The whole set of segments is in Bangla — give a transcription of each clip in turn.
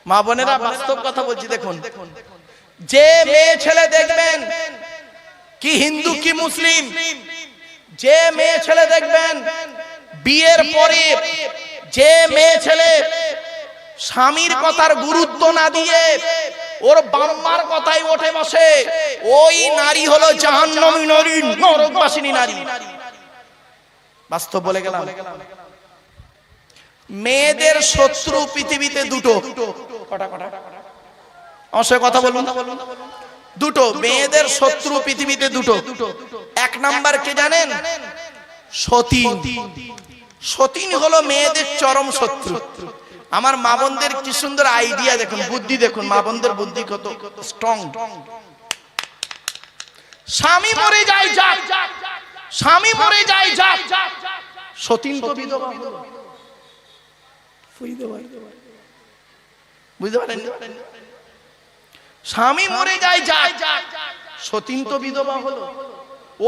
মা বোনেরা বাস্তব কথা বলছি, দেখুন যে মেয়ে ছেলে দেখবেন কি হিন্দু কি মুসলিম, যে মেয়ে ছেলে দেখবেন বিয়ের পরে যে মেয়ে ছেলে স্বামীর কথার গুরুত্ব না দিয়ে ওর বাম্মার কথাই ওঠে বসে, ওই নারী হলো জাহান্নামী নারী, নরকবাসিনী নারী। বাস্তব বলে গেলাম। মেয়েদের শত্রু পৃথিবীতে দুটো। কটা কটা আমার সাথে কথা বলুন। দুটো মেয়েদের শত্রু পৃথিবীতে দুটো। এক নাম্বার কে জানেন? সতীন। সতীন হলো মেয়েদের চরম শত্রু। আমার মা বোনদের কি সুন্দর আইডিয়া দেখুন, বুদ্ধি দেখুন, মা বোনদের বুদ্ধি কত স্ট্রং। স্বামী মরে যায় যাক, স্বামী মরে যায় যাক, সতীন তো বিধবা হলো। বুঝতে পারেন? স্বামী মরে যায় যাক, সতীন তো বিধবা হলো।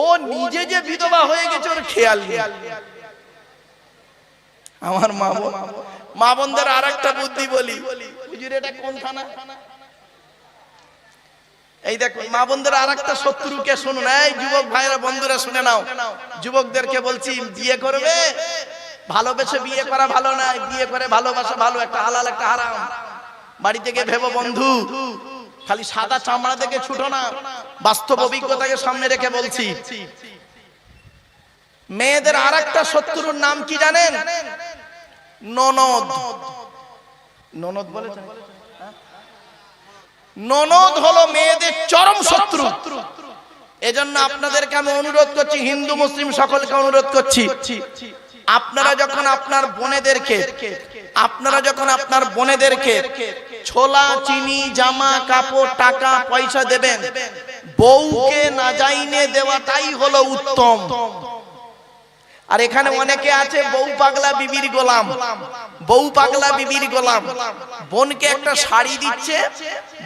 ও নিজে যে বিধবা হয়ে গেছে ওর খেয়াল নেই। আমার মা বোনদের আর একটা বুদ্ধি বলি, হুজুর এটা কোন থানা? এই দেখুন মা বোনদের আর একটা শত্রুকে শুনুন। এই যুবক ভাইরা বন্ধুরা শুনে নাও, যুবকদেরকে বলছি, বিয়ে করবে ভালোবেসে বিয়ে করা ভালো নয়, বিয়ে করে ভালোবাসা ভালো। একটা হালাল একটা হারাম। বাড়ি থেকে ভেবো বন্ধু, খালি সাদা চামড়া দেখে ছুটো না, বাস্তব অভিজ্ঞতাকে সামনে রেখে বলছি। মেয়েদের আর একটা শত্রুর নাম কি জানেন? ননদ। ননদ বলে, ননদ হলো মেয়েদের চরম শত্রু। এজন্য আপনাদেরকে আমি অনুরোধ করছি, হিন্দু মুসলিম সকলকে অনুরোধ করছি, আপনারা যখন আপনার বোনেদেরকে ছোলা চিনি জামা কাপড় টাকা পয়সা দেবেন, বউকে না যাইনে দেওয়াটাই হলো উত্তম। আর এখানে অনেকে আছে বউ পাগলা বিবির গোলাম, বউ পাগলা বিবির গোলাম। বোনকে একটা শাড়ি দিচ্ছে,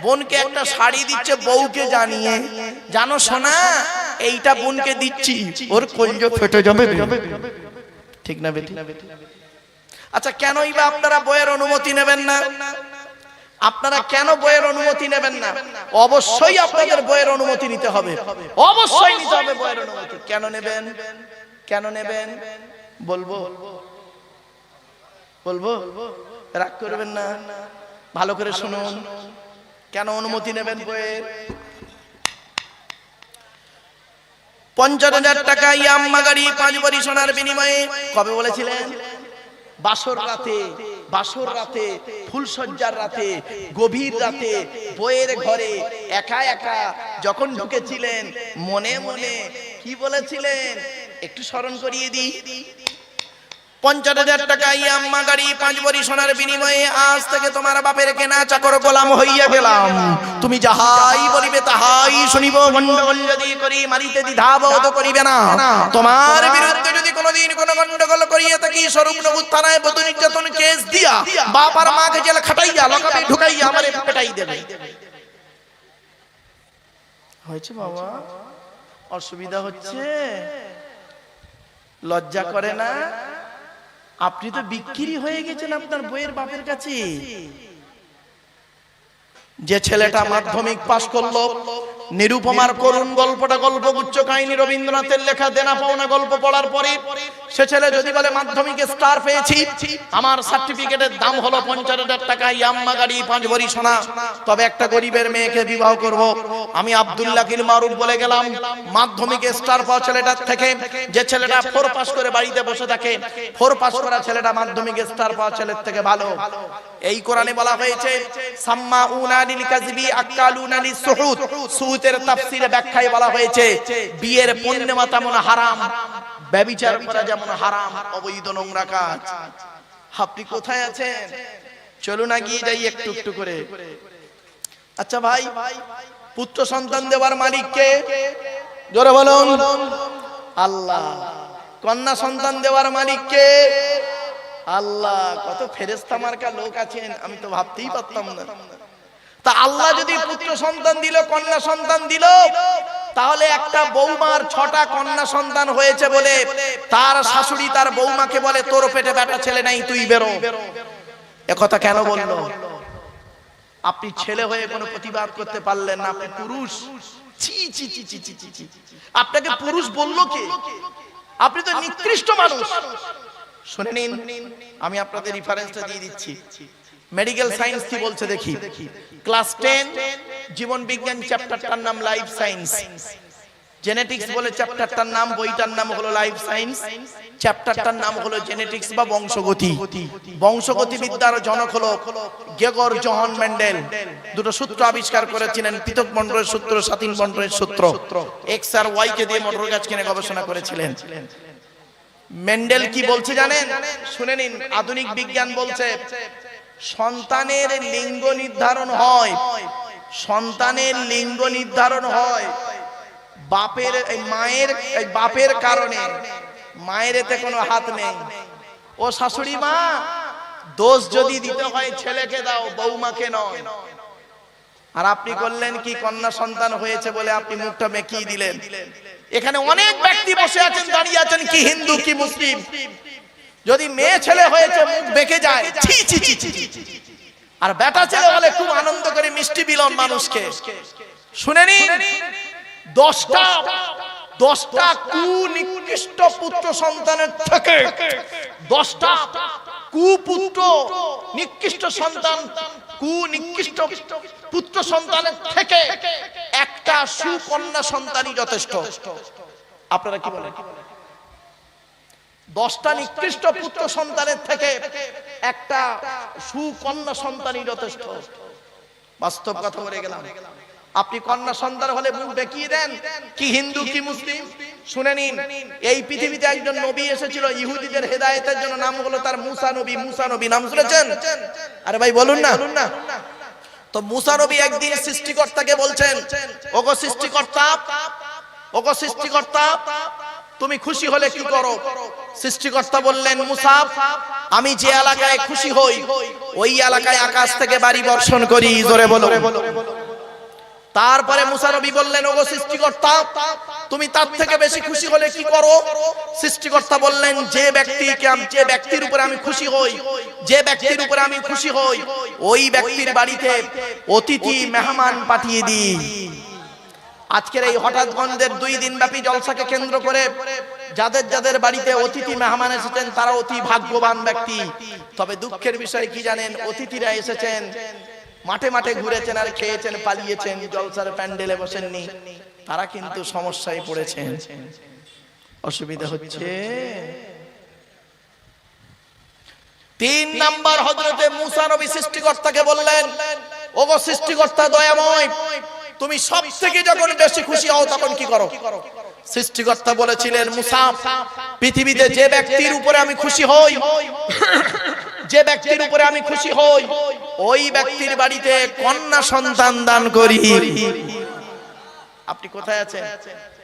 বোনকে একটা শাড়ি দিচ্ছে বউকে জানিয়ে, জানো সোনা এইটা বোনকে দিচ্ছি, ওর কলজা ফেটে যাবে। ঠিক না বেটি? আচ্ছা কেনই বা আপনারা বইয়ের অনুমতি নেবেন না? আপনারা কেন বইয়ের অনুমতি নেবেন না? অবশ্যই আপনাদের বইয়ের অনুমতি নিতে হবে, অবশ্যই নিতে হবে বইয়ের অনুমতি। কেন নেবেন? কেন নেবেন বলবো, বলবো, রাগ করবেন না, ভালো করে শুনুন। কেন অনুমতি নেবেন বইয়ের? 50,000 টাকা ইয়াম্মা গাড়ি 5 ভরি সোনার বিনিময়ে। কবে বলেছিলেন? বাসর রাতে, বাসর রাতে, ফুলসজ্জার রাতে, গভীর রাতে, বইয়ের ঘরে একা একা যখন ঢুকেছিলেন, মনে মনে কি বলেছিলেন একটু স্মরণ করিয়ে দিই। 50,000 টাকা ইয়াম্মা গাড়ি 5 ভরি সোনার বিনিময়ে আজ থেকে তোমার বাপের কেনা চাকর গোলাম হইয়া গেলাম। তুমি যাহাই বলিবে তাহাই শুনিব। গন্ডগোল যদি করি মারিতে দ্বিধাবোধ করিবে না। তোমার বিরুদ্ধে যদি কোনোদিন কোনো গন্ডগোল করিয়ে থাকি, স্বরূপনগর থানায় বধূ নির্যাতন কেস দিয়া বাপ আর মাকে জেলে খাটাইয়া লকাপে ঢুকাইয়া আমারে পেটাই দেবে। হয়েছে বাবা? অসুবিধা হচ্ছে? লজ্জা করে না? আপনি তো বিক্রি হয়ে গেছেন আপনার বইয়ের বাপের কাছে। যে ছেলেটা মাধ্যমিক পাশ করলো, নিরুপমার করুণ গল্পটা গল্পগুচ্ছ কাহিনী রবীন্দ্রনাথের লেখা দেনা পাওনা গল্প পড়ার পরে সে ছেলে যদি বলে মাধ্যমিকে স্টার পেয়েছি, আমার সার্টিফিকেটের দাম হলো 50,000 টাকা ইয়াম্মা গাড়ি 5 ভরি সোনা, তবে একটা গরিবের মেয়েকে বিবাহ করব। আমি আব্দুল্লাহ কিল মারুফ বলে গেলাম, মাধ্যমিকে স্টার পাওয়া ছেলেটার থেকে যে ছেলেটা 4 পাস করে বাড়িতে বসে থাকে, 4 পাস করা ছেলেটা মাধ্যমিকে স্টার পাওয়া ছেলের থেকে ভালো। এই কোরআনে বলা হয়েছে সাম্মাউনা লিল কাযবি আকালুনা লিস সুহুদ। সুহুদের তাফসীরে ব্যাখ্যায় বলা হয়েছে বিয়ের পণ্যমা তেমন হারাম, ব্যভিচার করা যেমন হারাম, অবৈধ নোংরা কাজ। আপনি কোথায় আছেন? চলুন এগিয়ে যাই একটু একটু করে। আচ্ছা ভাই, পুত্র সন্তান দেওয়ার মালিক কে? জোরে বলুন। আল্লাহ। কন্যা সন্তান দেওয়ার মালিক কে? আল্লাহ। কত ফেরেশতা মার্কা লোক আছেন, আমি তো ভাবতেই পারতাম না। তা আল্লাহ যদি পুত্র সন্তান দিল, কন্যা সন্তান দিল, তাহলে একটা বৌমার 6টা কন্যা সন্তান হয়েছে বলে তার শাশুড়ি তার বৌমাকে বলে তোর পেটে বেটা ছেলে নাই, তুই বেরো। একথা কেন বললো? আপনি ছেলে হয়ে কোনো প্রতিবাদ করতে পারলেন না, আপনি পুরুষ। ছি ছি ছি ছি ছি ছি ছি। আপনাকে পুরুষ বললো কে? আপনি তো নিকৃষ্ট মানুষ। শুনে নিন, আমি আপনাদের রেফারেন্সটা দিয়ে দিচ্ছি। মেডিকেল সায়েন্স কি বলছে দেখি। ক্লাস 10 জীবন বিজ্ঞান চ্যাপ্টারটার নাম লাইফ সায়েন্স। জেনেটিক্স বলে চ্যাপ্টারটার নাম, বইটার নাম হলো লাইফ সায়েন্স, চ্যাপ্টারটার নাম হলো জেনেটিক্স বা বংশগতি। বংশগতি বিদ্যার জনক হলো গেগর জোহান মেন্ডেল। দুটো সূত্র আবিষ্কার করেছিলেন, পৃথক মণ্ডলের সূত্র, স্বাধীন মণ্ডলের সূত্র। এক্স আর ওয়াই কে দিয়ে মোটর গাছ কিনে গবেষণা করেছিলেন। মেন্ডেল কি বলছে জানেন? শুনে নিন। আধুনিক বিজ্ঞান বলছে সন্তানের লিঙ্গ নির্ধারণ হয়, সন্তানের লিঙ্গ নির্ধারণ হয় বাপের, মায়ের, বাপের কারণে। মায়ের এতে কোনো হাত নেই। ও শাশুড়ি মা, দোষ যদি দিতে হয় ছেলেকে দাও, বৌমাকে নয়। আর আপনি করলেন কি, কন্যা সন্তান হয়েছে বলে আপনি মুখটা মেকিয়ে দিলেন। এখানে অনেক ব্যক্তি বসে আছেন, দাঁড়িয়ে আছেন, কি হিন্দু কি মুসলিম, যদি মেয়ে ছেলে হয়েছে মুখ বেঁকে যায়, ছি ছি ছি ছি। আর বেটা ছেলে হলে খুব আনন্দ করে মিষ্টি বিলন মানুষকে। শুনে নিন, 10টা কুনিকৃষ্ট পুত্র সন্তানের থেকে, 10টা কুপুত্র নিকৃষ্ট সন্তান, কুনিকৃষ্ট পুত্র সন্তানের থেকে একটা সুকন্যা সন্তানই যথেষ্ট। আপনারা কি বলেন? 10টা নিকৃষ্ট পুত্র সন্তানের থেকে একটা সুকন্যা সন্তানই যথেষ্ট। বাস্তব কথা বলে গেলাম। আপনি কন্যা সন্তান হলে মুখ দেখিয়ে দেন, কি হিন্দু কি মুসলিম। শুনে নিন, এই পৃথিবীতে একজন নবী এসেছিল ইহুদিদের হেদায়েতের জন্য, নাম হলো তার মুসা নবী। মুসা নবী নাম শুনেছেন? আরে ভাই বলুন না। তো মুসা নবী একদিন সৃষ্টিকর্তাকে বলছেন, ওগো সৃষ্টিকর্তা, ওগো সৃষ্টিকর্তা, তুমি খুশি হলে কি করো? সৃষ্টিকর্তা বললেন, মুসা, আমি যে এলাকায় খুশি হই ওই এলাকায় আকাশ থেকে বাড়ি বর্ষণ করি। জোরে বলো। তারপরে মুসা নবী বললেন, ওগো সৃষ্টিকর্তা, তুমি তার থেকে বেশি খুশি হলে কি করো? সৃষ্টিকর্তা বললেন, যে ব্যক্তির উপরে আমি খুশি হই, যে ব্যক্তির উপরে আমি খুশি হই ওই ব্যক্তির বাড়িতে অতিথি মেহমান পাঠিয়ে দিই। আজকের এই হঠাৎগঞ্জের 2 দিন ব্যাপী জলসাকে কেন্দ্র করে যাদের যাদের বাড়িতে অতিথি মেহমান এসেছেন তারা অতি ভাগ্যবান ব্যক্তি। তবে দুঃখের বিষয় কি জানেন? অতিথিরা এসেছেন, মাঠে মাঠে ঘুরেছেন আর খেয়েছেন, পালিয়েছেন, জলসার প্যান্ডেলে বসেননি। তারা কিন্তু সমস্যায় পড়েছেন, অসুবিধা হচ্ছে। 3 নাম্বার, হযরতে মুসা নবী সৃষ্টিকর্তাকে বললেন, ওগো সৃষ্টিকর্তা দয়াময়, তুমি সব থেকে যখন বেশি খুশি হও তখন কি করো? সৃষ্টিকর্তা বলেছিলেন, মুসা, পৃথিবীতে যে ব্যক্তির উপরে আমি খুশি হই, যে ব্যক্তির উপরে আমি খুশি হই ওই ব্যক্তির বাড়িতে কন্যা সন্তান দান করি। আপনি কোথায় আছেন?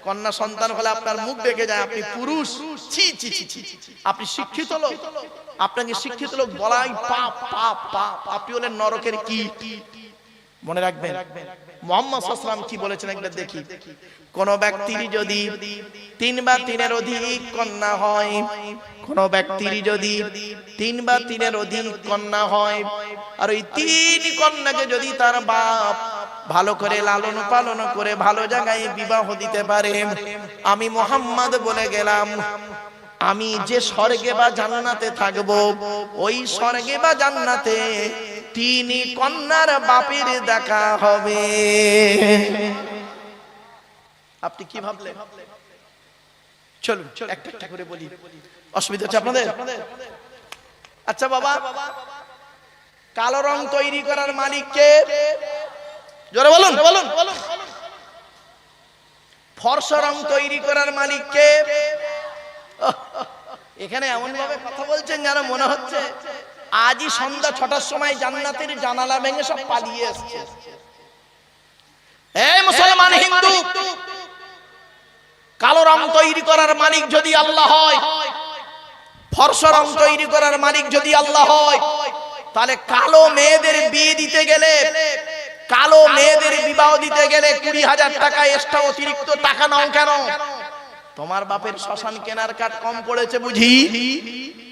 কন্যা সন্তান হলে আপনার মুখ বেঁকে যায়, আপনি পুরুষ। ছি ছি ছি ছি। আপনি শিক্ষিত লোক, আপনাকে শিক্ষিত লোক বলাই পাপ পাপ পাপ। আপনি হলেন নরকের কীট। মনে রাখবেন মুহাম্মদ সাল্লাল্লাহু আলাইহি ওয়াসাল্লাম কি বলেছেন একবার দেখি। কোন ব্যক্তির যদি 3 বা 3-এর অধিক কন্যা হয়, কোন ব্যক্তির যদি 3 বা 3-এর অধিক কন্যা হয়, আর ওই 3 কন্যাকে যদি তার বাপ ভালো করে লালন পালন করে ভালো জায়গায় বিবাহ দিতে পারে, আমি মুহাম্মদ বলে গেলাম, আমি যে স্বর্গে বা জান্নাতে থাকবো, ওই স্বর্গে বা জান্নাতে 3 কন্যার বাপের দেখা হবে। আপনি কি ভাবলেন? চলুন একটা একটা করে বলি, অসুবিধা হচ্ছে আপনাদের? আচ্ছা বাবা, কালো রং তৈরি করার মালিক কে? জোরে বলুন। ফর্সা রং তৈরি করার মালিক কে? এখানে এমন ভাবে কথা বলছেন যেন মনে হচ্ছে আজই সন্ধ্যা 6টার সময় জান্নাতের জানালা ভেঙে সব পালিয়ে আসছে। এই মুসলমান হিন্দু, কালো রং তৈরি করার মালিক যদি আল্লাহ হয়, ফর্সা রং তৈরি করার মালিক যদি আল্লাহ হয়, তাহলে কালো মেয়েদের বিয়ে দিতে গেলে, কালো মেয়েদের বিবাহ দিতে গেলে 20,000 টাকা এক্সট্রা অতিরিক্ত টাকা নাও কেন? তোমার বাপের শ্মশান কেনার কাঠ কম পড়েছে বুঝি?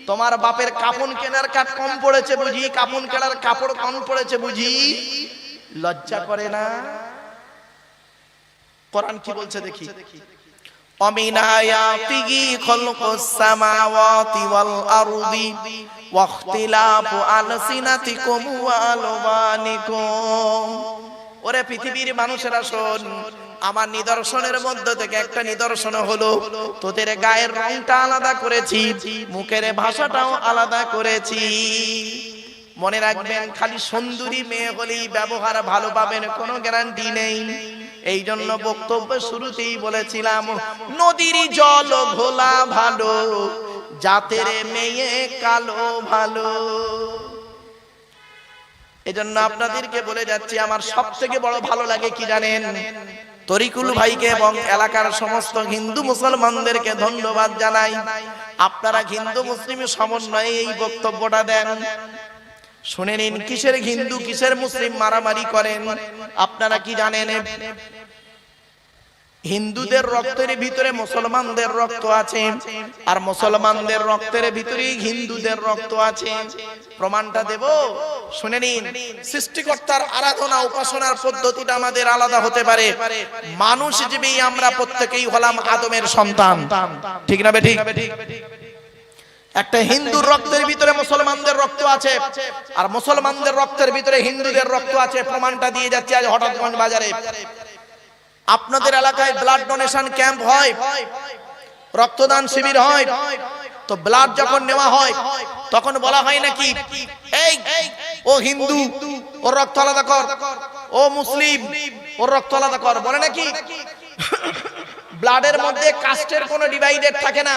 তোমার বাপের কাপড় কেনার কাঠ কম পড়েছে বুঝি? কাপড় কেনার কাপড় কম পড়েছে বুঝি? লজ্জা করে না? কোরআন কি বলছে দেখি, ومن آياته خلق السماوات والأرض واختلاف ألسنتكم وألوانكم। ওরে পৃথিবীর মানুষেরা শোন, আমার নিদর্শনের মধ্যে থেকে একটা নিদর্শন হলো তোদের গায়ের রংটা আলাদা করেছি, মুখের ভাষাটাও আলাদা করেছি। মনে রাখবেন, খালি সুন্দরী মেয়ে হলেই ব্যবহার ভালো পাবেন কোনো গ্যারান্টি নেই। এই জন্য বক্তব্য শুরুতেই বলেছিলাম, নদীর জল ঘোলা ভালো, জাতের মেয়ে কালো ভালো। এজন্য আপনাদেরকে বলে যাচ্ছি, আমার সব থেকে বড় ভালো লাগে কি জানেন? তরিকুল ভাইকে এবং এলাকার সমস্ত হিন্দু মুসলমানদেরকে ধন্যবাদ জানাই। আপনারা হিন্দু মুসলিম সমন্বয়ে এই বক্তব্যটা দেন। শুনে নিন, কিসের হিন্দু কিসের মুসলিম মারামারি করেন আপনারা কি জানেন? হিন্দুদের রক্তের ভিতরে মুসলমানদের রক্ত আছে, আর মুসলমানদের রক্তের ভিতরে হিন্দুদের রক্ত আছে। প্রমাণটা দেব, শুনে নিন। সৃষ্টিকর্তার আরাধনা উপাসনার পদ্ধতিটা আমাদের আলাদা হতে পারে। মানুষ হিসেবে আমরা প্রত্যেকেই হলাম আদমের সন্তান, ঠিক না বেঠিক? একটা হিন্দুর রক্তের ভিতরে মুসলমানদের রক্ত আছে, আর মুসলমানদের রক্তের ভিতরে হিন্দুদের রক্ত আছে। প্রমাণটা দিয়ে যাচ্ছে আজ হঠাৎগঞ্জ বাজারে। আপনাদের এলাকায় ব্লাড ডোনেশন ক্যাম্প হয়, রক্তদান শিবির হয়, তো ব্লাড যখন নেওয়া হয় তখন বলা হয় নাকি, এই ও হিন্দু ওর রক্ত আলাদা কর, ও মুসলিম ওর রক্ত আলাদা কর, বলে নাকি? ব্লাডের মধ্যে কাস্টের কোনো ডিভাইডেড থাকে না,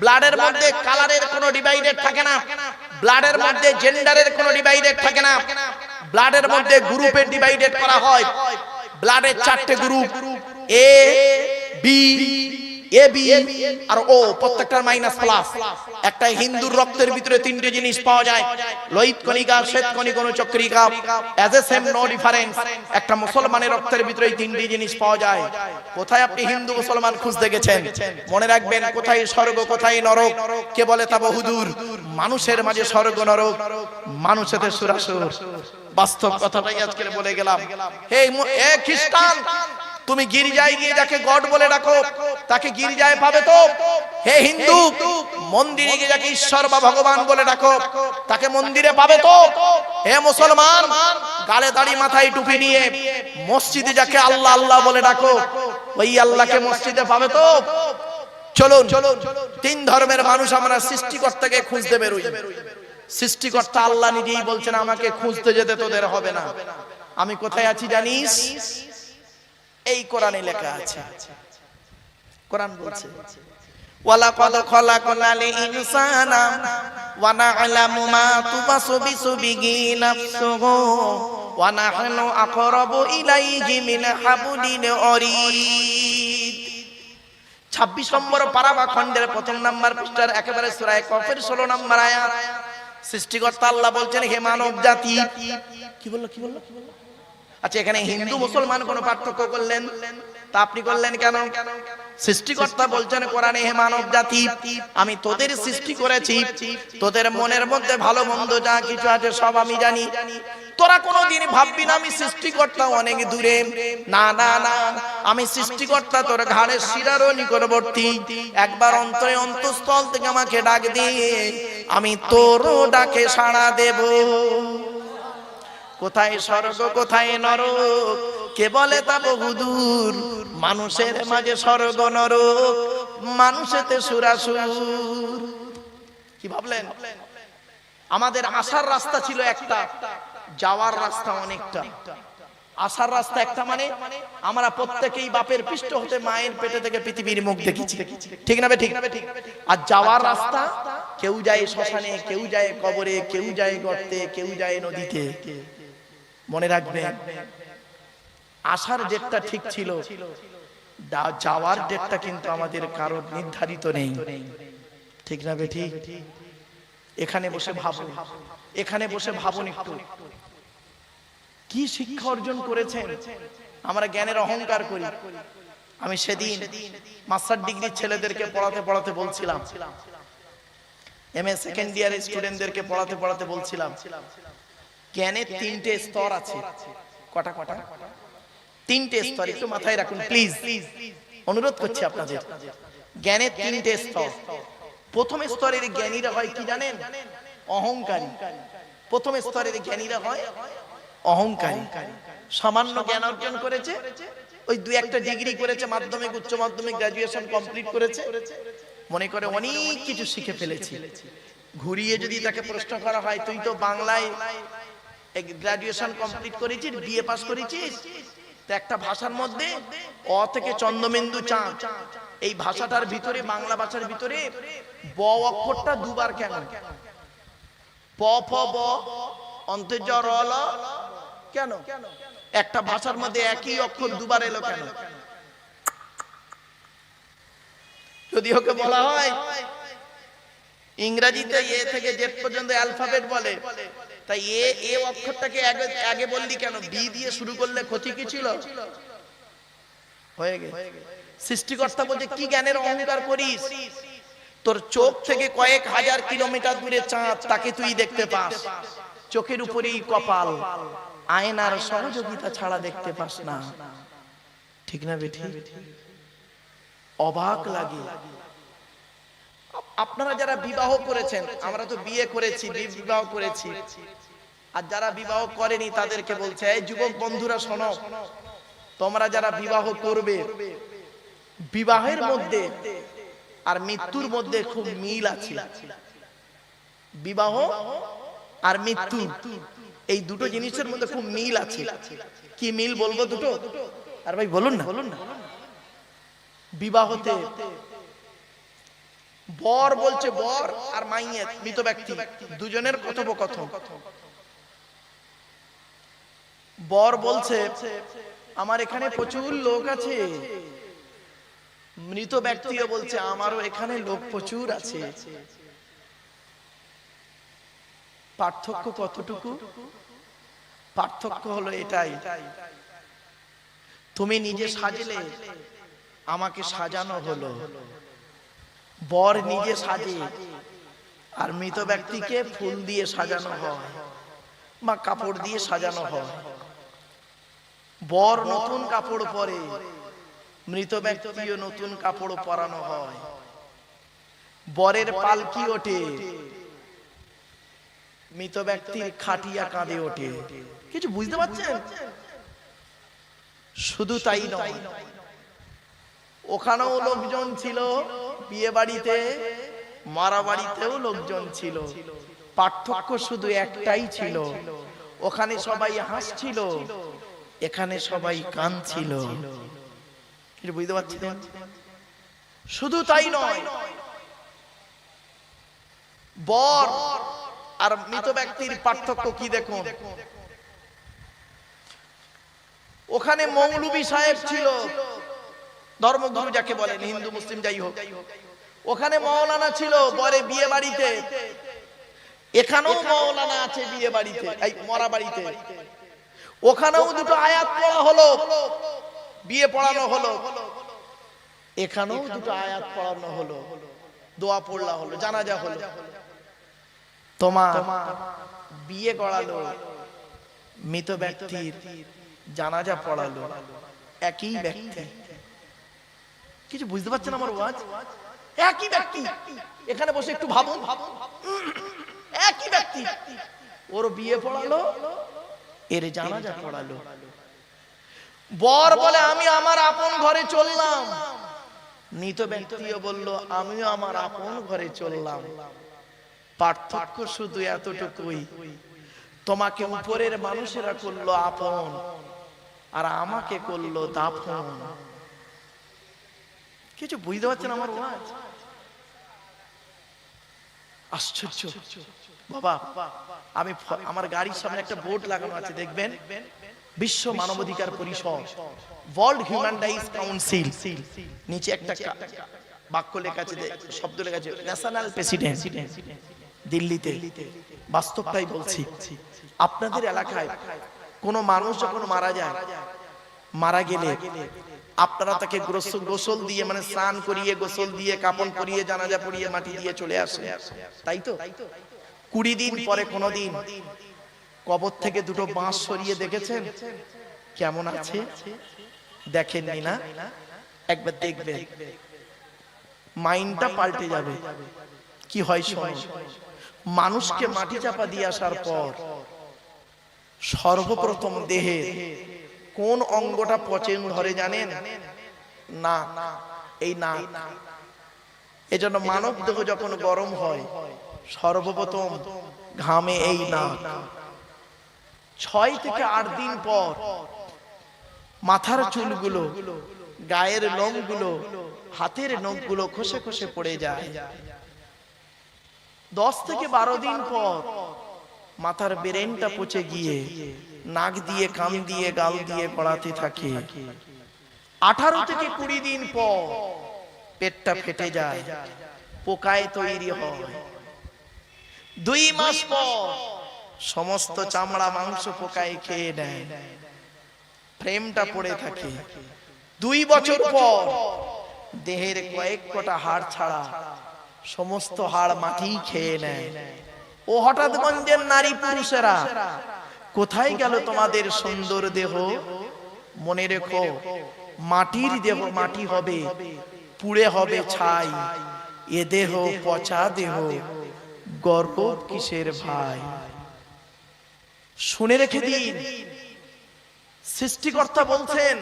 ব্লাডের মধ্যে কালারের কোনো ডিভাইডেড থাকে না, ব্লাডের মধ্যে জেন্ডারের কোনো ডিভাইডেড থাকে না, ব্লাডের মধ্যে গ্রুপের ডিভাইডেড করা হয়। ব্লাডের 4টে group, A B, A B আর ও, প্রত্যেকটার মাইনাস প্লাস। একটা হিন্দুর রক্তের ভিতরে 3টে জিনিস পাওয়া যায়, লোহিত কণিকা, শ্বেত কণিকা, অনুচক্রিকা, as a same no difference. একটা মুসলমানের রক্তের ভিতরে 3টে জিনিস পাওয়া যায়। কোথায় আপনি হিন্দু মুসলমান খুঁজতে গেছেন? মনে রাখবেন, কোথায় স্বর্গ কোথায় নরক কে বলে তা বহুদূর। মানুষের মাঝে স্বর্গ নরক, মানুষেতে সুরাসুর। বাস্তব কথাটাই আজকে বলে গেলাম। হে খ্রিস্টান, তুমি গির্জায় গিয়ে যাকে গড বলে ডাকো তাকে গির্জায় পাবে তো? হে হিন্দু, মন্দিরে গিয়ে যাকে ঈশ্বর বা ভগবান বলে ডাকো তাকে মন্দিরে পাবে তো? হে মুসলমান, গালে দাড়ি মাথায় টুপি নিয়ে মসজিদে যাকে আল্লাহ আল্লাহ বলে ডাকো ওই আল্লাহকে মসজিদে পাবে তো? চলুন, 3 ধর্মের মানুষ আমরা সৃষ্টিকর্তাকে খুঁজতে বেরোই। সৃষ্টিকর্তা আল্লাহ নিজেই বলছেন, আমাকে খুঁজতে যেতে তোদের হবে না। আমি কোথায় আছি জানিস? এই কোরআনে লেখা আছে। কোরআন বলছে, ওয়ালাকাদ খলাকনাল ইনসানা ওয়া না'লামু মা তুবাসু বিহি নাফসুহু ওয়া নাহনু আকরাবু ইলাইহি মিন হাবলিল ওয়ারিদ। 26 নম্বর পারা বা খণ্ডের 1 নম্বর পৃষ্ঠার একেবারে সূরা কফের 16 নম্বর আয়াত। সৃষ্টিকর্তা আল্লাহ বলছেন, হে মানব জাতি। কি বললো? আচ্ছা, এখানে হিন্দু মুসলমান কোন পার্থক্য করলেন? তা আপনি করলেন কেন? সৃষ্টিকর্তা বলছেন কোরআনে, হে মানব জাতি, আমি তোদের সৃষ্টি করেছি, তোদের মনের মধ্যে ভালো মন্দ যা কিছু আছে সব আমি জানি। তোরা কোনোদিন ভাববি না আমি সৃষ্টিকর্তা অনেক দূরে। না না না, আমি সৃষ্টিকর্তা তোর ঘাড়ের শিরারও নিকটবর্তী। একবার অন্তরে অন্তঃস্থল থেকে আমাকে ডাক দিয়ে আমি তোরও ডাকে সাড়া দেব। কোথায় স্বর্গ কোথায় নরক কে বলে তা বহুদূর। মানুষের মাঝে স্বর্গ নরক, মানুষেতে সুরাসুর। কি ভাবলেন? আমাদের আসার রাস্তা ছিল একটা, যাওয়ার রাস্তা অনেকটা। আসার রাস্তা একটা মানে আমরা প্রত্যেকেই বাপের পৃষ্ঠ হতে মায়ের পেটে থেকে পৃথিবীর মুখ দেখেছি, ঠিক না? ঠিক। আর যাওয়ার রাস্তা, কেউ যায় শ্মশানে, কেউ যায় কবরে, কেউ যায় গর্তে, কেউ যায় নদীতে। মনে রাখবেন, আসার ডেটটা ঠিক ছিল, যাওয়ার ডেটটা কিন্তু আমাদের কারোর নির্ধারিত নেই, ঠিক না? ঠিক। এখানে বসে ভাবুন, একটু কি শিক্ষা অর্জন করেছেন? আমরা জ্ঞানের অহংকার করি। আমি সেদিন মাস্টার ডিগ্রি ছেলেদেরকে পড়াতে বলছিলাম, এমএ সেকেন্ড ইয়ারের স্টুডেন্টদেরকে পড়াতে বলছিলাম, জ্ঞানের 3টে স্তর আছে। কটা কটা? তিনটে স্তর, একটু মাথায় রাখুন প্লিজ, অনুরোধ করছি আপনাদের। জ্ঞানের তিনটে স্তর। প্রথম স্তরের জ্ঞানীরা হয় কি জানেন? অহংকারী। প্রথম স্তরের জ্ঞানীরা হয় অহংকারী। সামান্য জ্ঞান অর্জন করেছে, ওই দুই একটা ডিগ্রি করেছে, মাধ্যমিক, উচ্চ মাধ্যমিক, গ্রাজুয়েশন কমপ্লিট করেছে, মনে করে অনেক কিছু শিখে ফেলেছি। ঘুরিয়ে যদি তাকে প্রশ্ন করা হয়, তুই তো বাংলায় গ্রাজুয়েশন কমপ্লিট করেছিস, বিএ পাস করেছিস, তো একটা ভাষার মধ্যে অ থেকে চন্দ্রবিন্দু চাঁদ, এই ভাষাটার ভিতরে, বাংলা ভাষার ভিতরে ব অক্ষরটা দুবার কেন? প ফ ব অন্তর্য র ল কেন? একটা ভাষার মধ্যে একই অক্ষর দুবার এলো কেন? যদি ওকে বলা হয় ইংরেজিতে এ থেকে জেড পর্যন্ত অ্যালফাবেট বলে, তাই এ অক্ষরটাকে আগে বললি কেন? বি দিয়ে শুরু করলে ক্ষতি কি ছিল? হয়ে গেছে। সৃষ্টিকর্তা বলছে কি জ্ঞানের অহংকার করিস? তোর চোখ থেকে কয়েক হাজার কিলোমিটার দূরে চাঁদ, তাকে তুই দেখতে পাস, চোখের উপরেই কপাল, আয়নার সহযোগিতা ছাড়া দেখতে পাস না। ঠিক না বেঠি? অবাক লাগে। আপনারা যারা বিবাহ করেছেন, আমরা তো বিয়ে করেছি, বিবাহ করেছি, আর যারা বিবাহ করেনি তাদেরকে বলছে, এই যুবক বন্ধুরা শোনো, তোমরা যারা বিবাহ করবে, বিবাহের মধ্যে আর মৃত্যুর মধ্যে খুব মিল আছে। বিবাহ আর মৃত্যু, এই দুটো জিনিসের মধ্যে খুব মিল আছে। কি মিল বলবো দুটো? আর ভাই বলুন না। বিবাহতে বর বলছে, বর আর মাইয়ের, মৃত ব্যক্তি, দুজনের কথোপকথন। বর বলছে, আমার এখানে প্রচুর লোক আছে। মৃত ব্যক্তিও বলছে, আমারও এখানে লোক প্রচুর আছে। পার্থক্য কতটুকু? পার্থক্য হলো এটাই, তুমি নিজে সাজলে, আমাকে সাজানো হলো। বর নিজে সাজে, আর মৃত ব্যক্তিকে ফুল দিয়ে সাজানো হয় বা কাপড় দিয়ে সাজানো হয়। বর নতুন কাপড় পরে, মৃত ব্যক্তিও নতুন কাপড় পরানো হয়। বরের পালকি ওঠে, মৃত ব্যক্তির খাটিয়া কাঁধে ওঠে। কিছু বুঝতে পারছেন? শুধু তাই নয়, ওখানেও লোকজন ছিল, বিয়ে বাড়িতে, মারা বাড়িতেও লোকজন ছিল। পার্থক্য শুধু একটাই ছিল, ওখানে সবাই হাসছিল, এখানে সবাই কাঁদছিল। কিছু বুঝতে পারছেন? শুধু তাই নয়, বর আর মৃত ব্যক্তির পার্থক্য কি দেখুন। ওখানে মৌলবী সাহেব ছিল, ধর্মগুরু যাকে বলেন, হিন্দু মুসলিম যাই হোক। ওখানে মৌলানা ছিল বরে বিয়ে বাড়িতে, এখানেও মৌলানা আছে বিয়ে বাড়িতে, এই মরা বাড়িতে। ওখানেও দুটো আয়াত পড়া হলো, বিয়ে পড়ানো হলো, এখানেও দুটো আয়াত পড়ানো হলো, দোয়া পড়লা হলো, জানাজা হলো। তোমার বিয়ে করালো, মৃত ব্যক্তির জানাজা পড়ালো, একই ব্যক্তি। কিছু বুঝতে পারছেন আমার ওয়াজ? একই ব্যক্তি। এখানে বসে একটু ভাবুন, একই ব্যক্তি, ওর বিয়ে পড়ালো, এর জানাজা পড়ালো। বর বলে, আমি আমার আপন ঘরে চললাম, মৃত ব্যক্তিও বলল, আমিও আমার আপন ঘরে চললাম। পার্থক্য শুধু এতটুকুই, তোমাকে উপরের মানুষেরা করলো আপন, আর আমাকে করলো দাফন। কিছু বুঝতে পারছেন আমার ওয়াজ? আশ্চর্য বাবা। আমি আমার গাড়ির সামনে একটা বোর্ড লাগানো আছে, দেখবেন, বিশ্ব মানবাধিকার পরিষদ, ওয়ার্ল্ড হিউম্যান রাইটস কাউন্সিল, নিচে একটা বাক্য লেখা আছে, শব্দ লেখা আছে, ন্যাশনাল প্রেসিডেন্ট, দিল্লিতে। বাস্তবটাই বলছি, আপনাদের এলাকায় কোনো মানুষ যখন মারা যায়, মারা গেলে আপনারা তাকে গোসল দিয়ে, মানে স্নান করিয়ে, গোসল দিয়ে, কাপড় পরিয়ে, জানাজা পরিয়ে, মাটি দিয়ে চলে আসে, তাই তো? 20 দিন পরে কোনদিন কবর থেকে দুটো বাঁশ সরিয়ে দেখেছেন? কেমন আছে দেখেননি না? একবার দেখবেন, মাইন্ডটা পাল্টে যাবে। কি হয় শোনো, মানুষকে মাটি চাপা দিয়ে আসার পর সর্বপ্রথম দেহে কোন অঙ্গটা পচন ধরে জানেন? না, এই না। এজন্য মানব দেহ যখন গরম হয় সর্বপ্রথম ঘামে এই না। 6 থেকে 8 দিন পর মাথার চুলগুলো, গায়ের লোমগুলো, হাতের নখগুলো খসে খসে পড়ে যায়। 10 থেকে 12 দিন পর মাথার ব্রেনটা পচে গিয়ে নাক দিয়ে, কান দিয়ে, গাল দিয়ে গড়াতে থাকে। 18 থেকে 20 দিন পর পেটটা ফেটে যায়, পোকায় তৈরি হয়। 2 মাস পর সমস্ত চামড়া মাংস পোকায় খেয়ে নেয়, ফ্রেমটা পড়ে থাকে। 2 বছর পর দেহের কয়েক কটা হাড় ছাড়া সমস্ত হাড় মাটি খেয়ে নেয়। ও হঠাৎ গঞ্জের নারী পুরুষেরা, কোথায় গেল তোমাদের সুন্দর দেহ? মনে রেখো, মাটির দেহ মাটি হবে, পুড়ে হবে ছাই। এ দেহ পচা দেহ, গর্ব কিসের ভাই? শুনে রেখে দিন, সৃষ্টিকর্তা বলছেন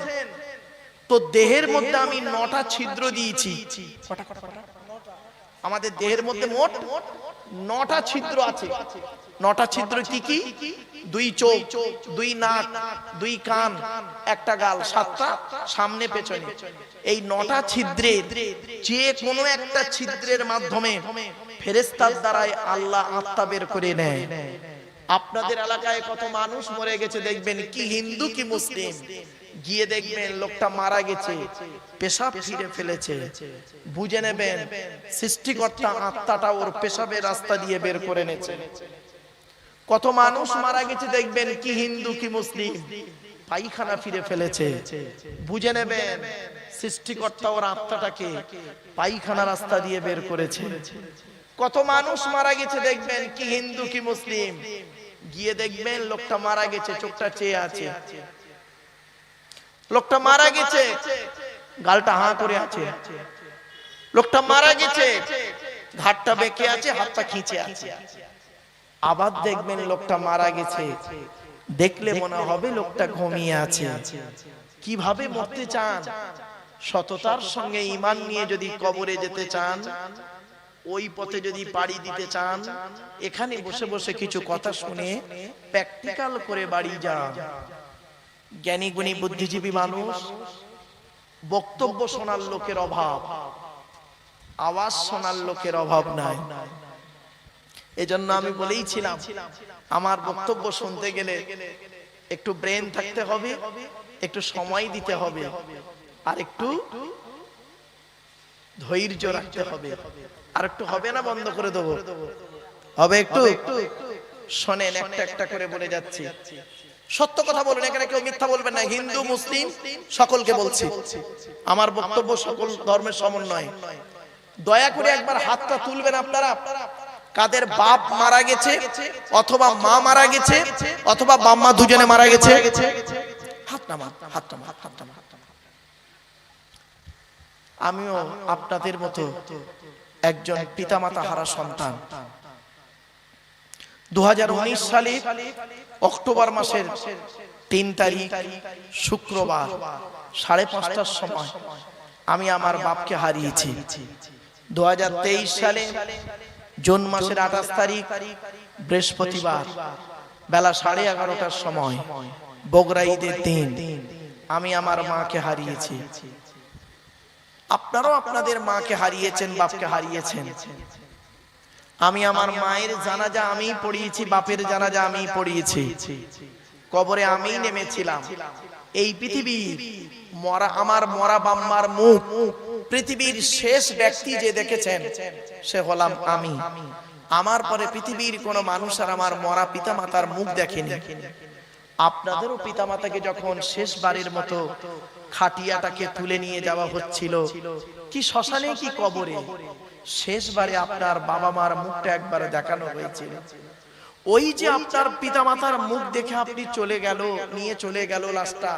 তো দেহের মধ্যে আমি 9টা ছিদ্র দিয়েছি। আমাদের দেহের মধ্যে মোট 9টা ছিদ্র আছে। 9টা ছিদ্র কি কি? 2 চোখ, 2 নাক, 2 কান, 1টা গাল, 7টা সামনে পেছনে। এই 9টা ছিদ্রের যে কোনো একটা ছিদ্রের মাধ্যমে ফেরেশতার দ্বারাই আল্লাহ আত্মা বের করে নেয়। আপনাদের এলাকায় কত মানুষ মরে গেছে দেখবেন, কি হিন্দু কি মুসলিম, গিয়ে দেখবেন লোকটা মারা গেছে, পেশাব ফিরে ফেলেছে, বুঝে নেবেন সৃষ্টিকর্তা আত্মাটা ওর পেশাবের রাস্তা দিয়ে বের করে নেছে। কত মানুষ মারা গেছে দেখবেন, কি হিন্দু কি মুসলিম, পায়খানা ফিরে ফেলেছে, বুঝে নেবেন সৃষ্টিকর্তা ওর আত্মাটাকে পায়খানা রাস্তা দিয়ে বের করেছে। কত মানুষ মারা গেছে দেখবেন, কি হিন্দু কি মুসলিম, গিয়ে দেখবেন লোকটা মারা গেছে, চোখটা চেয়ে আছে, লোকটা মারা গেছে, গালটা হাঁ করে আছে, লোকটা মারা গেছে, ঘাটটা বেঁকে আছে, হাতটা খিঁচে আছে। আবার দেখবেন লোকটা মারা গেছে, দেখলে মনে হবে লোকটা ঘুমিয়ে আছে। কিভাবে মরতে চান? সততার সঙ্গে ঈমান নিয়ে যদি কবরে যেতে চান, ওই পথে যদি পাড়ি দিতে চান, এখানে বসে বসে কিছু কথা শুনে প্র্যাকটিক্যাল করে বাড়ি যান। জ্ঞানী গুণী বুদ্ধিজীবী মানুষ, বক্তব্য শোনার লোকের অভাব, আওয়াজ শোনার লোকের অভাব নাই। এজন্য আমি বলেইছিলাম, আমার বক্তব্য শুনতে গেলে একটু ব্রেন থাকতে হবে, একটু সময় দিতে হবে, আর একটু ধৈর্য রাখতে হবে। আর একটু হবে না, বন্ধ করে দেবো? হবে একটু? শোনেন, একটা একটা করে বলে যাচ্ছি। সত্য কথা বলুন, এখানে কেউ মিথ্যা বলবেন না। হিন্দু মুসলিম সকলকে বলছি, আমার বক্তব্য সকল ধর্মের সমন্বয়। দয়া করে একবার হাতটা তুলবেন আপনারা, কাদের বাপ মারা গেছে অথবা মা মারা গেছে অথবা বাম্মা দুজনে মারা গেছে। হাত নামান, হাত নামান, হাত নামান। আমিও আপনাদের মতো একজন পিতামাতা হারা সন্তান। 2019 সালে অক্টোবর মাসের 3 তারিখ শুক্রবার 5:30টার সময় আমি আমার বাপকে হারিয়েছি। 2023 সালে জুন মাসের 28 তারিখ বৃহস্পতিবার বেলা 11:30টার সময় বগরা ঈদের দিন আমি আমার মাকে হারিয়েছি। আপনারাও আপনাদের মাকে হারিয়েছেন, বাপকে হারিয়েছেন। আমি আমার মায়ের জানাজা আমি পড়িয়েছি, বাপের জানাজা আমি পড়িয়েছি। কবরে আমি নেমেছিলাম। এই পৃথিবীর মরা, আমার মরা বাম্মার মুখ পৃথিবীর শেষ ব্যক্তি যে দেখেছেন সে হলাম আমি। আমার পরে পৃথিবীর কোন মানুষ আর আমার মরা পিতামাতার মুখ দেখেনি। আপনাদেরও পিতামাতাকে যখন শেষবারের মতো খাটিয়াটাকে তুলে নিয়ে যাওয়া হচ্ছিল, কি শ্মশানে কি কবরে, শেষবারে আপনার বাবা মার মুখটা একবার দেখানো হয়েছিল। ওই যে আপনার পিতামাতার মুখ দেখে আপনি চলে গেল, নিয়ে চলে গেল লাশটা,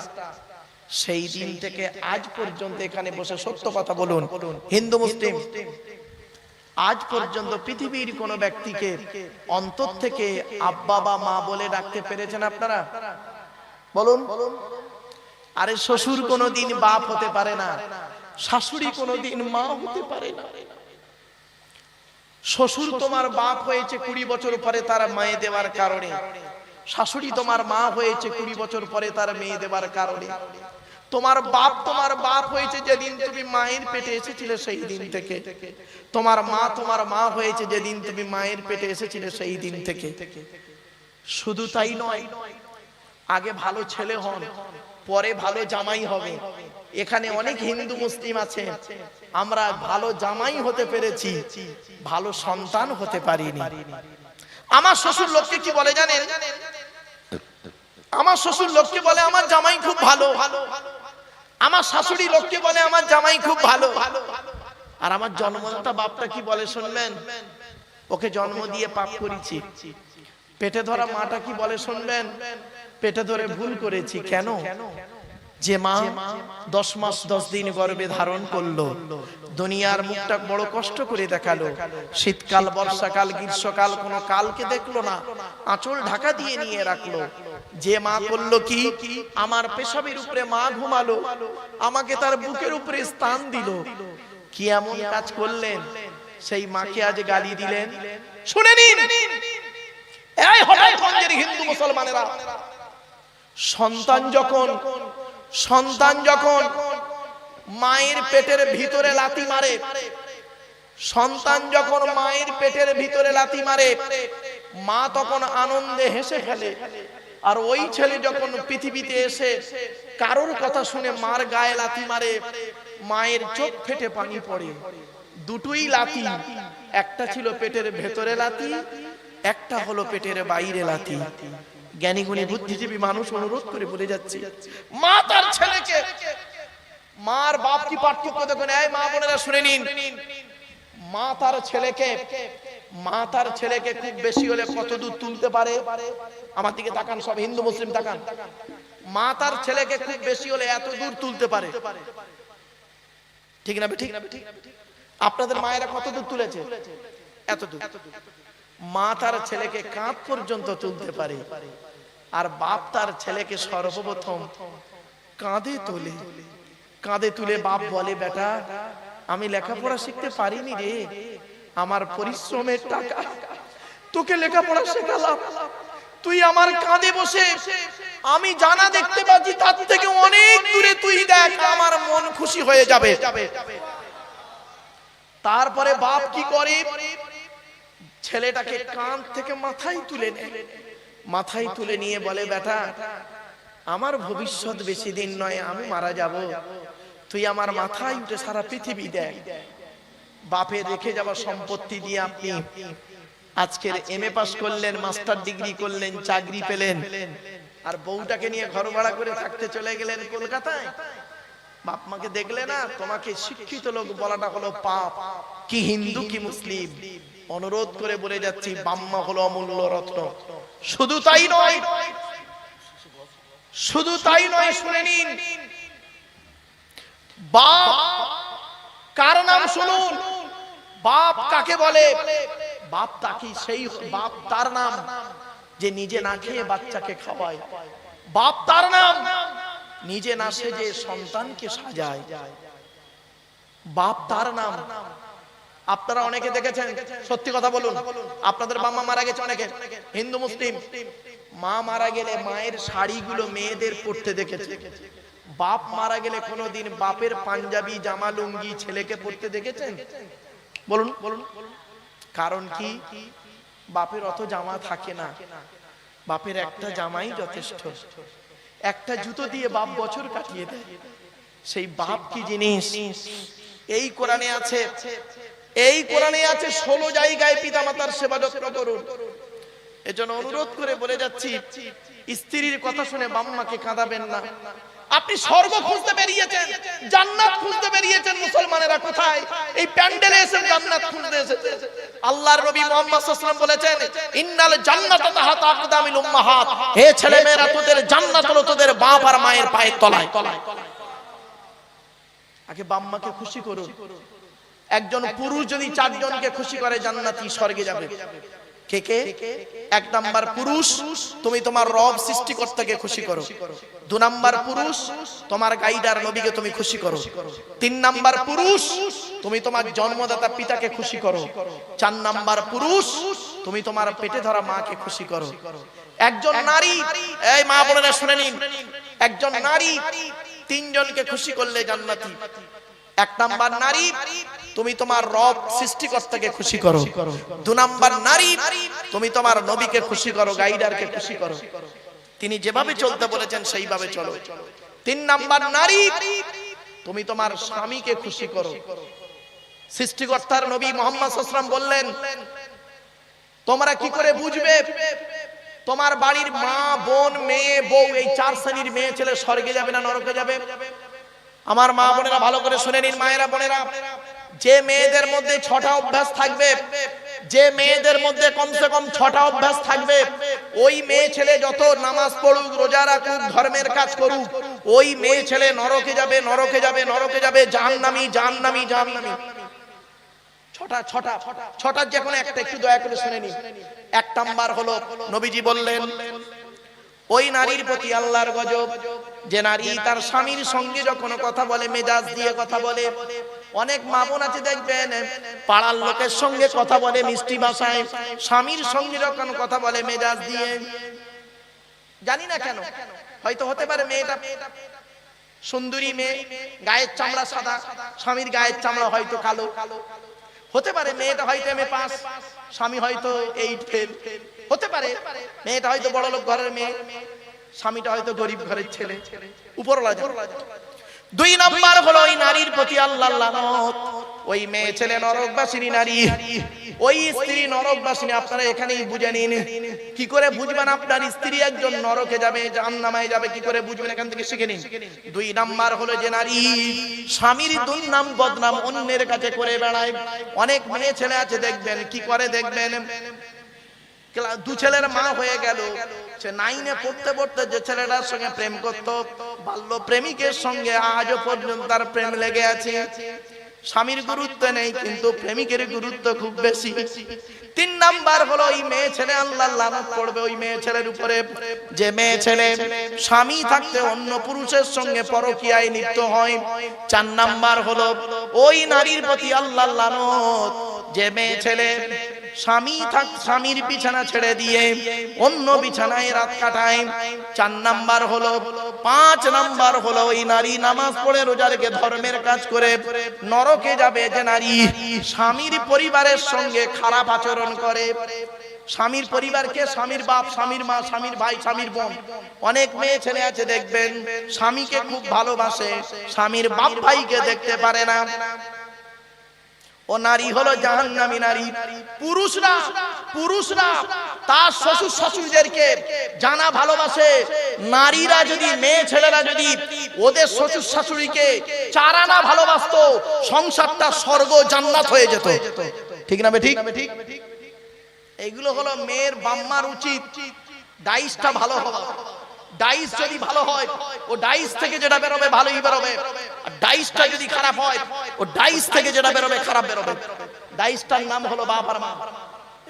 সেই দিন থেকে আজ পর্যন্ত এখানে বসে সত্য কথা বলুন হিন্দু মুসলিম, আজ পর্যন্ত পৃথিবীর কোন ব্যক্তিকে অন্তর থেকে আব্বা বা মা বলে ডাকতে পেরেছেন আপনারা? বলুন। আরে শ্বশুর কোনোদিন বাপ হতে পারে না, শাশুড়ি কোনোদিন মা হতে পারে না। শ্বশুর তোমার বাপ হয়েছে 20 বছর পরে তার মেয়ে দেওয়ার কারণে, শাশুড়ি তোমার মা হয়েছে 20 বছর পরে তার মেয়ে দেওয়ার কারণে। তোমার বাপ হয়েছে যেদিন তুমি মায়ের পেটে এসেছিলে সেই দিন থেকে, তোমার মা হয়েছে যেদিন তুমি মায়ের পেটে এসেছিলে সেই দিন থেকে। শুধু তাই নয়, আগে ভালো ছেলে হন, পরে ভালো জামাই হবে। এখানে অনেক হিন্দু মুসলিম আছে, আমরা ভালো জামাই হতে পেরেছি, ভালো সন্তান হতে পারিনি। আমার শ্বশুর লোককে কি বলে জানেন? আমার শ্বশুর লোককে বলে আমার জামাই খুব ভালো, আমার শাশুড়ি লোককে বলে আমার জামাই খুব ভালো। আর আমার জন্মদাতা বাপটা কি বলে শুনবেন? ওকে জন্ম দিয়ে পাপ করেছি। পেটে ধরা মাটা কি বলে শুনবেন? পেটে ধরে ভুল করেছি। কেন? যে মা 10 মাস 10 দিন গর্ভে ধারণ করলো, দুনিয়ার মুখটা বড় কষ্ট করে দেখালো, শীতকাল বর্ষাকাল গ্রীষ্মকাল কোনো কালকে দেখলো না, আঁচল ঢাকা দিয়ে নিয়ে রাখলো। যে মা করলো কি? আমার পেশাবের উপরে মা ঘুমালো, আমাকে তার বুকের উপরে স্থান দিল। কি এমন কাজ করলেন? সেই মাকে আজ গালি দিলেন। শুনে নিন এই হঠাৎগঞ্জের হিন্দু মুসলমানেরা, সন্তান যখন মায়ের পেটের ভিতরে লাথি মারে, সন্তান যখন মায়ের পেটের ভিতরে লাথি মারে, মা তখন আনন্দে হেসে ফেলে। আর ওই ছেলে যখন পৃথিবীতে এসে কারোর কথা শুনে মার গায়ে লাথি মারে, মায়ের চোখ ফেটে পানি পড়ে। দুটোই লাথি, একটা ছিল পেটের ভেতরে লাথি, একটা হলো পেটের বাইরে লাথি। জ্ঞানী গুণী বুদ্ধিজীবী মানুষ অনুরোধ করে বলে যাচ্ছে, মা তার ছেলেকে, মার বাপ কি পার্থক্য দেখুন। এই মা বোনেরা শুনে নিন, মা তার ছেলেকে খুব বেশি হলে কত দূর তুলতে পারে? আমার দিকে তাকান, সব হিন্দু মুসলিম তাকান। মা তার ছেলেকে খুব বেশি হলে এত দূর তুলতে পারে, ঠিক না? ঠিক। আপনাদের মায়েরা কত দূর তুলেছে? এত দূর। মা তার ছেলেকে কাঁধ পর্যন্ত তুলতে পারে, আর বাপ তার ছেলেকে সর্বপ্রথম কাঁধে তুলে বাপ বলে, বেটা আমি লেখাপড়া শিখতে পারিনি রে, আমার পরিশ্রমের টাকা তোকে লেখাপড়া শেখালাম, তুই আমার কাঁধে বসে আমি জানা দেখতে পাচ্ছি তার থেকে অনেক দূরে তুই দেখ, আমার মন খুশি হয়ে যাবে। তারপরে বাপ কি করে? ছেলেটাকে কাঁধ থেকে মাথায় তুলে নেয়, মাথায় তুলে নিয়ে বলে, বেটা আমার ভবিষ্যৎ বেশি দিন নয়, আমি মারা যাব, তুই আমার মাথায় উঠে সারা পৃথিবী দেখ। বাপের রেখে যাওয়া সম্পত্তি দিয়ে আপনি আজকের MA পাস করলেন, মাস্টার ডিগ্রি করলেন, চাকরি পেলেন, আর বউটাকে নিয়ে ঘর ভাড়া করে থাকতে চলে গেলেন কলকাতায়। বাপ মাকে দেখলে না, তোমাকে শিক্ষিত লোক বলাটা হলো পাপ। কি হিন্দু কি মুসলিম, অনুরোধ করে বলে যাচ্ছি, বাম্মা হলো অমূল্য রত্ন। শুধু তাই নয়, শুনে নিন, বাপ কার নাম শুনুন। বাপ কাকে বলে? বাপ তাকে, সেই বাপ তার নাম যে নিজে না খেয়ে বাচ্চাকে খাওয়ায়। বাপ তার নাম নিজে না সেজে সন্তানকে সাজায়। বাপ তার নাম। আপনারা অনেকে দেখেছেন, সত্যি কথা বলুন, আপনাদের বাবা মারা গেছে অনেকে, হিন্দু মুসলিম। মা মারা গেলে মায়ের শাড়িগুলো মেয়েদের পরতে দেখেছে। বাপ মারা গেলে কোনোদিন বাপের পাঞ্জাবি জামা লুঙ্গি ছেলেকে পরতে দেখেছেন? বলুন। কারণ কি? বাপের অত জামা থাকে না, বাপের একটা জামাই যথেষ্ট। একটা জুতো দিয়ে বাপ বছর কাটিয়ে দেয়। সেই বাপ কি জিনিস? এই কোরআনে আছে 16 জায়গায় পিতামাতার সেবা যত্ন করুন। এজন্য অনুরোধ করে বলে যাচ্ছি, স্ত্রীর কথা শুনে বাম্মাকে কাঁদাবেন না। আপনি স্বর্গ খুঁজতে বেরিয়েছেন, জান্নাত খুঁজতে বেরিয়েছেন, মুসলমানেরা কোথায়? এই প্যান্ডেলে এসে জান্নাত খুঁজতে এসেছে। আল্লাহর নবী মুহাম্মদ সাল্লাল্লাহু আলাইহি ওয়াসাল্লাম বলেছেন, ইন্নাল জান্নাতা তাহতা আকদামিল উম্মাহাত, হে ছেলেমেয়েরা তোদের জান্নাত হলো তোদের বাপ আর মায়ের পায়ের তলায়। আগে বাম্মাকে খুশি করুন। একজন পুরুষ যদি চারজনকে খুশি করে জান্নাতি স্বর্গে যাবে। কে কে? এক নাম্বার পুরুষ, তুমি তোমার রব সৃষ্টিকর্তাকে খুশি করো। দুই নাম্বার পুরুষ, তোমার গাইডার নবীকে তুমি খুশি করো। তিন নাম্বার পুরুষ, তুমি তোমার জন্মদাতা পিতাকে খুশি করো। চার নাম্বার পুরুষ, তুমি তোমার পেটে ধরা মাকে খুশি করো। একজন নারী, এই মা বোনেরা শুনে নিন, একজন নারী তিনজনকে খুশি করলে জান্নাতি। এক নাম্বার নারী, তুমি তোমার রব সৃষ্টিকর্তাকে খুশি করো। দুই নাম্বার নারী, তুমি তোমার নবীকে খুশি করো, গাইডারকে খুশি করো, তিনি যেভাবে চলতে বলেছেন সেইভাবে চলো। তিন নাম্বার নারী, তুমি তোমার স্বামীকে খুশি করো। সৃষ্টিকর্তার নবী মুহাম্মদ সাল্লাল্লাহু আলাইহি ওয়াসাল্লাম বললেন, তোমরা কি করে বুঝবে তোমার বাড়ির মা, বোন, মেয়ে, বউ, এই চার শ্রেণীর মেয়ে ছেলে স্বর্গে যাবে না নরকে যাবে? আমার মা বোনেরা ভালো করে শুনে নিন, মায়েরা বোনেরা, যে মেয়েদের মধ্যে 6টা অভ্যাস থাকবে, যে মেয়েদের মধ্যে কমসে কম 6টা অভ্যাস থাকবে, ওই মেয়ে ছেলে যত নামাজ পড়ুক, রোজা রাখুক, ধর্মের কাজ করুক, ওই মেয়ে ছেলে নরকে যাবে, নরকে যাবে, নরকে যাবে, জাহান্নামী, জাহান্নামী, জাহান্নামী। ছটার যে কোনো একটা একটু দয়া করে শুনে নিন। এক নাম্বার হলো, নবীজি বললেন, ওই নারীর প্রতি আল্লাহর গজব, যে নারী তার স্বামীর সঙ্গে যখন কথা বলে মেজাজ দিয়ে কথা বলে। অনেক মা বোন আছে দেখবেন, পাড়ার লোকের সঙ্গে কথা বলে মিষ্টি ভাষায়, স্বামীর সঙ্গে যখন কথা বলে মেজাজ দিয়ে। জানি না কেন, হয়তো হতে পারে মেয়েটা সুন্দরী মেয়ে, গায়ের চামড়া সাদা, স্বামীর গায়ের চামড়া হয়তো কালো। হতে পারে মেয়েটা হয়তো এমএ পাস, স্বামী হয়তো 8 ফেল। হতে পারে মেয়েটা হয়তো বড় লোক ঘরের মেয়ে, স্বামীটা হয়তো গরিব ঘরের ছেলে। উপরওয়ালা জানে। দুই নাম্বার হলো, ওই নারীর প্রতি আল্লাহর লানত। ওই মেয়ে ছেলে নরকবাসিনী নারী, ওই স্ত্রী নরকবাসিনী। আপনারা এখানেই বুঝে নিন। কি করে বুঝবেন আপনার স্ত্রী একজন নরকে যাবে, জাহান্নামে যাবে, কি করে বুঝবেন এখান থেকে শিখে নিন। দুই নাম্বার হলো, যে নারী স্বামীর দুর্নাম বদনাম অন্যের কাছে করে বেড়ায়। অনেক মেয়ে ছেলে আছে দেখবেন, কি করে দেখবেন, দু ছেলের মা হয়ে গেল, সে 9 পড়তে পড়তে যে ছেলেটার সঙ্গে প্রেম করত, বাল্য প্রেমিকের সঙ্গে আজও পর্যন্ত তার প্রেম লেগে আছে। স্বামীর গুরুত্ব নেই, কিন্তু প্রেমিকের গুরুত্ব খুব বেশি। তিন নাম্বার হলো, ওই মেয়ে ছেলে আল্লাহর লানত পড়বে ওই মেয়ে ছেলের উপরে, যে মেয়ে ছেলে স্বামী থাকতে অন্য পুরুষের সঙ্গে পরকীয়ায় লিপ্ত হয়। চার নাম্বার হলো, ওই নারীর প্রতি আল্লাহর লানত, যে মেয়ে ছেলে স্বামীর বিছানা ছেড়ে দিয়ে অন্য বিছানায় রাত কাটায়। 4 নাম্বার হলো, 5 নাম্বার হলো, ওই নারী নামাজ পড়ে রোজা রেখে ধর্মের কাজ করে নরকে যাবে, যে নারী স্বামীর পরিবারের সঙ্গে খারাপ আচরণ করে। স্বামীর পরিবারকে, স্বামীর বাপ, স্বামীর মা, স্বামীর ভাই, স্বামীর বোন। অনেক মেয়ে ছেলে আছে দেখবেন, স্বামীকে খুব ভালোবাসে, স্বামীর বাপ ভাইকে দেখতে পারে না। ও নারী হলো জাহান্নামী নারী। পুরুষরা তার শ্বশুর শাশুড়িদেরকে জানা ভালোবাসে। নারীরা যদি, মেয়ে ছেলেরা যদি ওদের শ্বশুর শাশুড়িকে 4 আনা ভালোবাসতো, সংসারটা স্বর্গ জান্নাত হয়ে যেত। ঠিক না ঠিক? এগুলো হলো মেয়ের বাম্মার উচিত। ডাইসটা ভালো হবে, ডাইস যদি ভালো হয়, ও ডাইস থেকে যেটা বেরোবে ভালোই বেরোবে। আর ডাইসটা যদি খারাপ হয়, ও ডাইস থেকে যেটা বেরোবে খারাপ বেরোবে। ডাইসটার নাম হলো বাপ আর মা।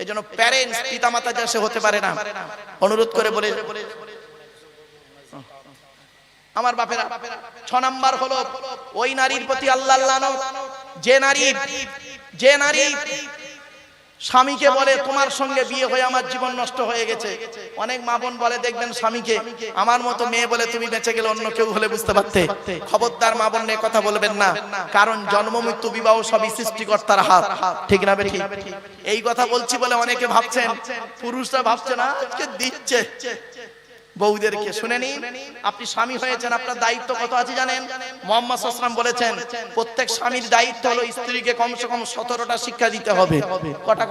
এজন্য প্যারেন্টস, পিতামাতা যাতে হতে পারে না, অনুরোধ করে বলে আমার বাপেরা। 6 নাম্বার হলো, ওই নারীর প্রতি আল্লাহর লানত, যে নারী স্বামীকে বলে, তোমার সঙ্গে বিয়ে হয়ে আমার জীবন নষ্ট হয়ে গেছে। অনেক মা বোন বলে দেখবেন স্বামীকে, আমার মতো মেয়ে বলে তুমি বেঁচে গেলে অন্য কেউ হলে বুঝতে পারতে। খবরদার মা বোন নিয়ে কথা বলবেন না, কারণ জন্ম মৃত্যু বিবাহ সবই সৃষ্টিকর্তার হাত। ঠিক না বেঠিক? এই কথা বলছি বলে অনেকে ভাবছেন, পুরুষরা ভাবছে না আজকে দিচ্ছে বউদেরকে। শুনে নিন, আপনি স্বামী হয়েছেন, আপনার দায়িত্ব কত আছে জানেন? মুহাম্মদ সাল্লাল্লাহু আলাইহি ওয়াসাল্লাম বলেছেন, প্রত্যেক স্বামীর দায়িত্ব হলো স্ত্রীকে কমসে কম 17টা শিক্ষা দিতে হবে। কটা?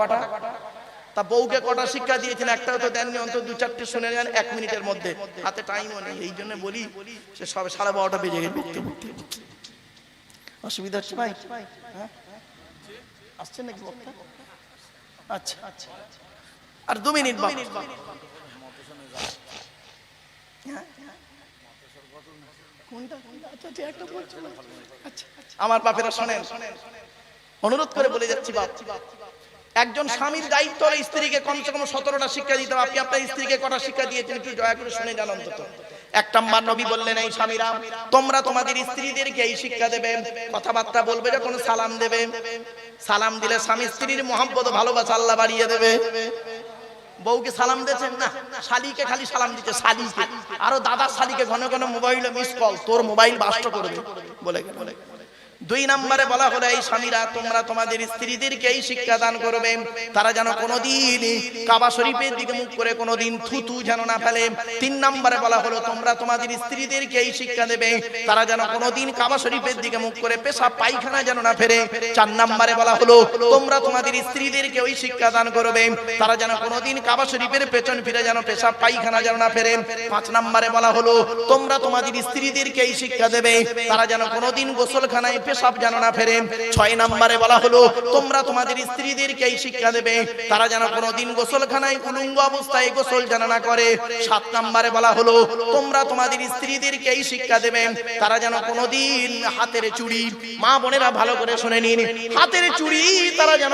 তা বউকে কটা শিক্ষা দিয়েছেন? একটাও তো দেননি, অন্তত 2-4টে শুনে নেন 1 মিনিটের মধ্যে। হাতে টাইমও নেই, এই জন্য বলি সে সবে 12:30 বেজে গেছে। অসুবিধা হচ্ছে ভাই? হ্যাঁ আসছেন নাকি বক্তা? আচ্ছা আর 2 মিনিট বাকি। আমার বাপেরা শোনেন, অনুরোধ করে বলে যাচ্ছি বাপ, একজন স্বামীর দায়িত্ব হলো স্ত্রীকে কমসে কম 17টা শিক্ষা দিতে হবে। আপনি আপনার স্ত্রীকে কটা শিক্ষা দিয়েছেন একটু দয়া করে শুনে যান অন্তত। 1 নম্বর নবী বললেন, এই স্বামীরা তোমরা তোমাদের স্ত্রীদেরকে এই শিক্ষা দেবে, কথাবার্তা বলবে যখন সালাম দেবে, সালাম দিলে স্বামী স্ত্রীর মহব্বত ভালোবাসা আল্লাহ বাড়িয়ে দেবে। বউকে সালাম দিয়েছেন না, শালিকে খালি সালাম দিতে, শালিকে আরো দাদার শালিকে ঘন ঘন মোবাইলে মিস কল, তোর মোবাইল বাস্ট করবে বলে গেল। 2 নম্বরে বলা হলো, এই স্বামীরা তোমরা তোমাদের স্ত্রীদেরকে এই শিক্ষা দান করবে, তারা যেন কোনোদিন কাবা শরীফের দিকে মুখ করে কোনোদিন থুতু যেন না ফেলে। 3 নম্বরে বলা হলো, তোমরা তোমাদের স্ত্রীদেরকে এই শিক্ষা দেবে, তারা যেন কোনোদিন কাবা শরীফের দিকে মুখ করে পেশাব পায়খানা যেন না ফেরে। 4 নম্বরে বলা হলো, তোমরা তোমাদের স্ত্রীদেরকে ওই শিক্ষা দান করবে, তারা যেন কোনোদিন কাবা শরীফের পেছন ফিরে যেন পেশাব পায়খানা যেন না ফেরে। 5 নম্বরে বলা হলো, তোমরা তোমাদের স্ত্রীদেরকে এই শিক্ষা দেবে, তারা যেন কোনোদিন গোসলখানায় পেশাব যেন না ফেরে। 6 নম্বরে বলা হলো, তোমরা তোমাদের স্ত্রীদেরকে এই শিক্ষা দেবে, তারা যেন কোনোদিন গোসলখানায় উলঙ্গ অবস্থায় গোসল যেন না করে। 7 নম্বরে বলা হলো, তোমরা তোমাদের স্ত্রীদেরকে এই শিক্ষা দেবে, তারা যেন কোনোদিন হাতের চুড়ি, মা বোনেরা ভালো করে শুনে নিন, হাতের চুড়ি তারা যেন